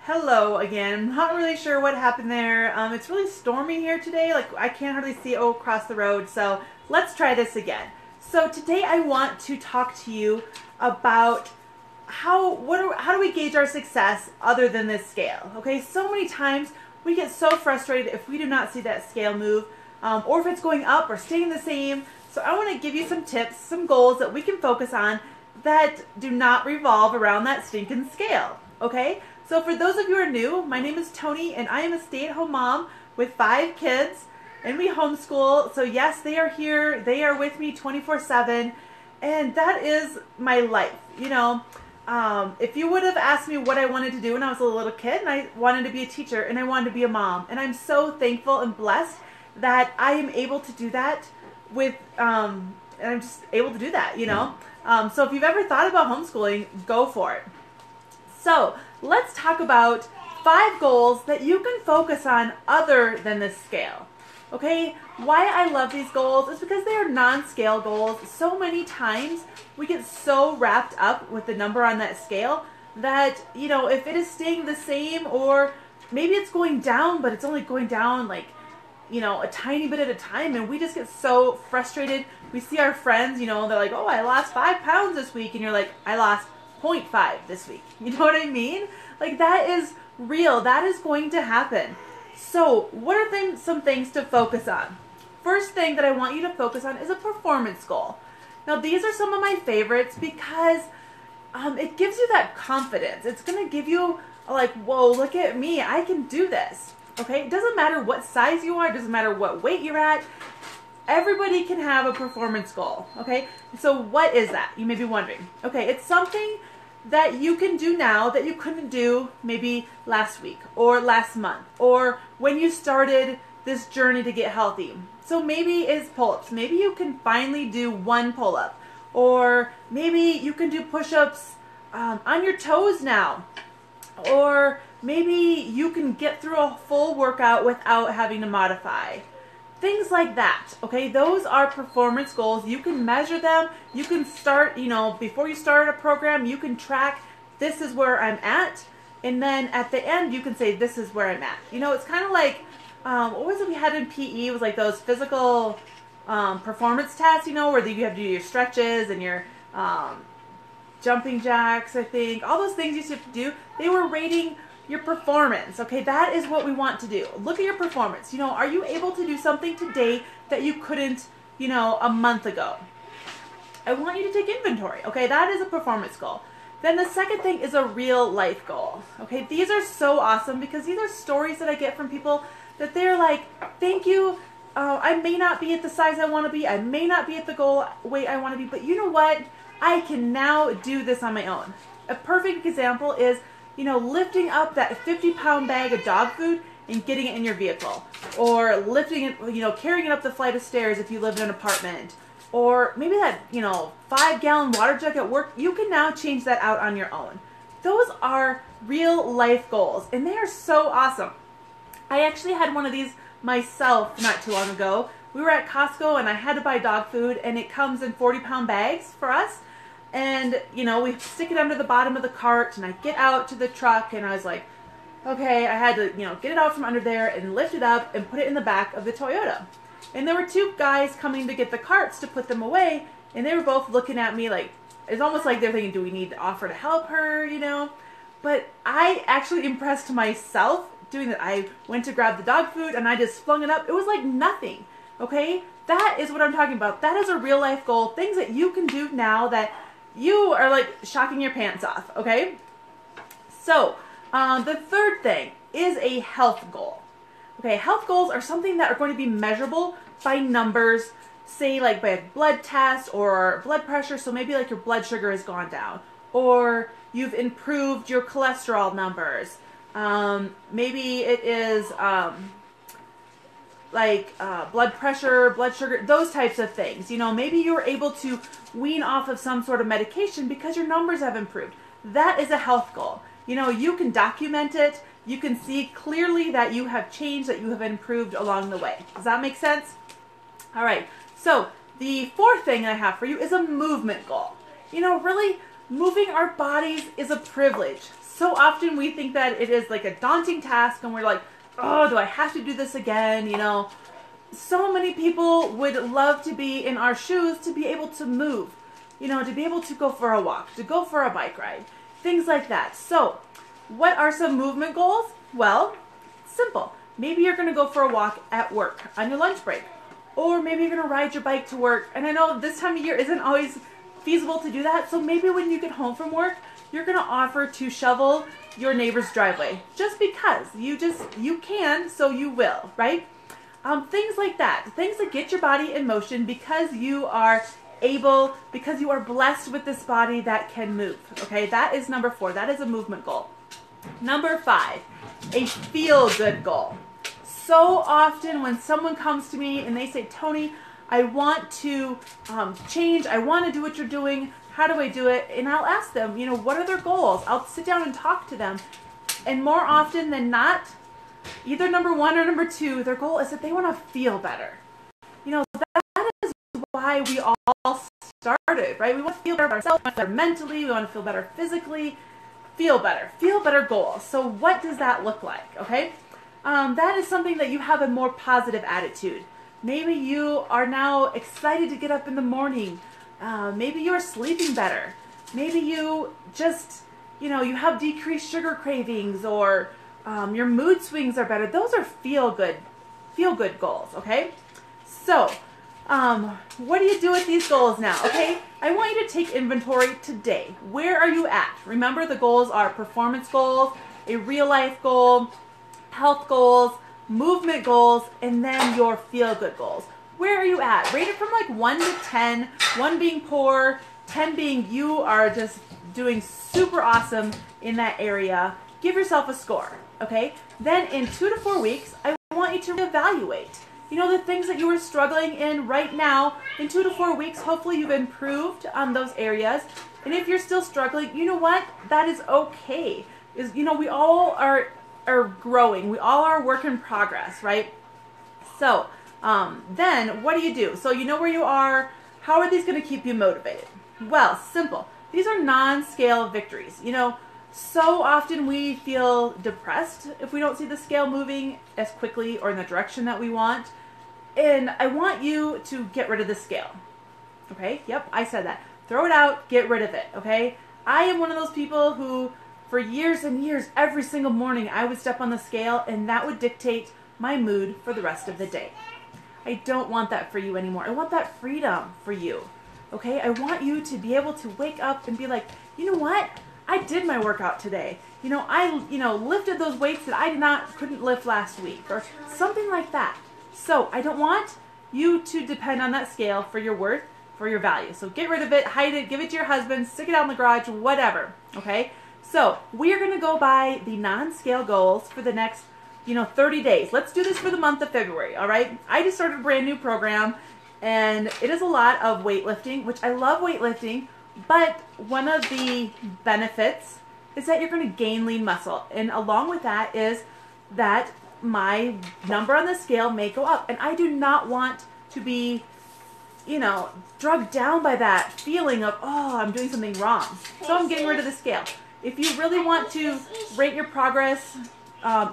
Hello again. I'm not really sure what happened there. It's really stormy here today. Like I can't hardly see across the road. So let's try this again. So today I want to talk to you about how do we gauge our success other than this scale? Okay, so many times we get so frustrated if we do not see that scale move, or if it's going up or staying the same. So I want to give you some tips, some goals that we can focus on that do not revolve around that stinking scale. Okay, so for those of you who are new, my name is Tony and I am a stay-at-home mom with 5 kids and we homeschool. So yes, they are here, they are with me 24/7, and that is my life. If you would have asked me what I wanted to do when I was a little kid, and I wanted to be a teacher and I wanted to be a mom, and I'm so thankful and blessed that I am able to do that and I'm just able to do that. So if you've ever thought about homeschooling, go for it. So let's talk about 5 goals that you can focus on other than this scale. Okay, why I love these goals is because they are non-scale goals. So many times we get so wrapped up with the number on that scale that, if it is staying the same, or maybe it's going down, but it's only going down like, a tiny bit at a time, and we just get so frustrated. We see our friends, they're like, oh, I lost 5 pounds this week, and you're like, I lost 0.5 this week. You know what I mean? Like, that is real. That is going to happen. So what are some things to focus on? First thing that I want you to focus on is a performance goal. Now, these are some of my favorites because it gives you that confidence. It's going to give you like, whoa, look at me. I can do this. Okay? It doesn't matter what size you are. It doesn't matter what weight you're at. Everybody can have a performance goal. Okay? So what is that? You may be wondering. Okay, it's something that you can do now that you couldn't do maybe last week or last month or when you started this journey to get healthy. So maybe it's pull-ups. Maybe you can finally do 1 pull-up, or maybe you can do push-ups on your toes now, or maybe you can get through a full workout without having to modify. Things like that, okay? Those are performance goals. You can measure them. You can start, before you start a program, you can track, this is where I'm at. And then at the end, you can say, this is where I'm at. It's kind of like, what was it we had in PE? It was like those physical performance tests, where you have to do your stretches and your jumping jacks, I think. All those things you used to have to do. They were rating your performance. Okay, that is what we want to do. Look at your performance. Are you able to do something today that you couldn't, a month ago? I want you to take inventory. Okay, that is a performance goal. Then the second thing is a real life goal. Okay, these are so awesome because these are stories that I get from people that they're like, thank you. I may not be at the size I want to be. I may not be at the goal weight I want to be, but you know what? I can now do this on my own. A perfect example is lifting up that 50-pound bag of dog food and getting it in your vehicle, or lifting it, carrying it up the flight of stairs if you live in an apartment, or maybe that, 5-gallon water jug at work. You can now change that out on your own. Those are real life goals, and they are so awesome. I actually had one of these myself not too long ago. We were at Costco and I had to buy dog food, and it comes in 40-pound bags for us. And, we stick it under the bottom of the cart, and I get out to the truck, and I was like, okay, I had to, get it out from under there and lift it up and put it in the back of the Toyota. And there were 2 guys coming to get the carts to put them away, and they were both looking at me like, it's almost like they're thinking, do we need to offer to help her, But I actually impressed myself doing that. I went to grab the dog food, and I just flung it up. It was like nothing, okay? That is what I'm talking about. That is a real life goal, things that you can do now that you are like shocking your pants off, okay? So, the third thing is a health goal. Okay, health goals are something that are going to be measurable by numbers, say like by a blood test or blood pressure. So maybe like your blood sugar has gone down, or you've improved your cholesterol numbers. Maybe it is blood pressure, blood sugar, those types of things. Maybe you're able to wean off of some sort of medication because your numbers have improved. That is a health goal. You can document it. You can see clearly that you have changed, that you have improved along the way. Does that make sense? All right. So the fourth thing I have for you is a movement goal. Really moving our bodies is a privilege. So often we think that it is like a daunting task and we're like, oh, do I have to do this again? You know, so many people would love to be in our shoes, to be able to move, you know, to be able to go for a walk, to go for a bike ride, things like that. So what are some movement goals? Well, simple. Maybe you're going to go for a walk at work on your lunch break, or maybe you're going to ride your bike to work. And I know this time of year isn't always feasible to do that. So maybe when you get home from work, you're going to offer to shovel your neighbor's driveway just because you can, so you will, right? Things like that, things that get your body in motion because you are able, because you are blessed with this body that can move. Okay, that is number 4. That is a movement goal. Number 5, a feel-good goal. So often when someone comes to me and they say, Tony, I want to change, I want to do what you're doing, how do I do it? And I'll ask them, you know, what are their goals? I'll sit down and talk to them. And more often than not, either number 1 or number 2, their goal is that they want to feel better. You know, that is why we all started, right? We want to feel better ourselves, we want to feel better mentally, we want to feel better physically, feel better goals. So what does that look like, okay? That is something that you have a more positive attitude. Maybe you are now excited to get up in the morning. Maybe you're sleeping better. Maybe you just, you know, you have decreased sugar cravings, or your mood swings are better. Those are feel good goals, okay? So, what do you do with these goals now, okay? I want you to take inventory today. Where are you at? Remember, the goals are performance goals, a real life goal, health goals, movement goals, and then your feel good goals. Where are you at? Rate it from like 1 to 10, 1 being poor, 10 being you are just doing super awesome in that area. Give yourself a score, okay? Then in 2 to 4 weeks, I want you to reevaluate. You know, the things that you are struggling in right now, in 2 to 4 weeks, hopefully you've improved on those areas. And if you're still struggling, you know what? That is okay. You know, we all are growing. We all are work in progress, right? So, then what do? So you know where you are. How are these going to keep you motivated? Well, simple. These are non-scale victories. You know, so often we feel depressed if we don't see the scale moving as quickly or in the direction that we want. And I want you to get rid of the scale. Okay? Yep, I said that. Throw it out, get rid of it, okay? I am one of those people who, for years and years, every single morning, I would step on the scale and that would dictate my mood for the rest of the day. I don't want that for you anymore. I want that freedom for you, okay? I want you to be able to wake up and be like, you know what? I did my workout today. You know, I lifted those weights that I couldn't lift last week, or something like that. So I don't want you to depend on that scale for your worth, for your value. So get rid of it, hide it, give it to your husband, stick it out in the garage, whatever, okay? So we are going to go by the non-scale goals for the next, 30 days. Let's do this for the month of February, all right? I just started a brand new program, and it is a lot of weightlifting, which I love weightlifting, but one of the benefits is that you're going to gain lean muscle. And along with that is that my number on the scale may go up. And I do not want to be, drugged down by that feeling of, oh, I'm doing something wrong. So I'm getting rid of the scale. If you really want to rate your progress,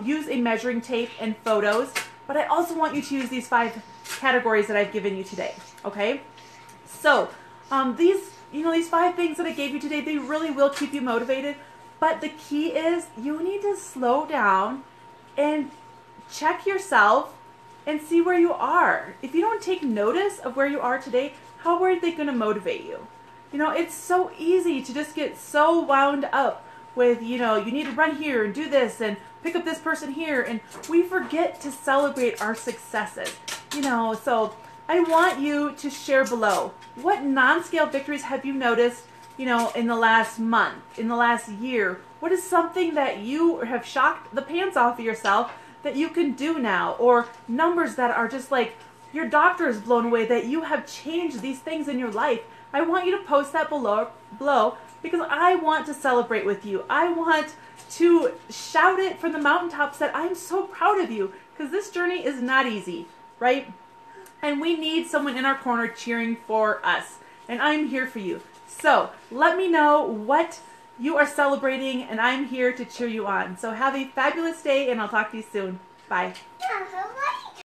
use a measuring tape and photos. But I also want you to use these 5 categories that I've given you today. Okay? So these 5 things that I gave you today, they really will keep you motivated. But the key is you need to slow down and check yourself and see where you are. If you don't take notice of where you are today, how are they going to motivate you? It's so easy to just get so wound up with, you need to run here and do this and pick up this person here. And we forget to celebrate our successes, So I want you to share below. What non-scale victories have you noticed, in the last month, in the last year? What is something that you have shocked the pants off of yourself that you can do now? Or numbers that are just like, your doctor is blown away that you have changed these things in your life. I want you to post that below because I want to celebrate with you. I want to shout it from the mountaintops that I'm so proud of you, because this journey is not easy, right? And we need someone in our corner cheering for us. And I'm here for you. So let me know what you are celebrating, and I'm here to cheer you on. So have a fabulous day, and I'll talk to you soon. Bye.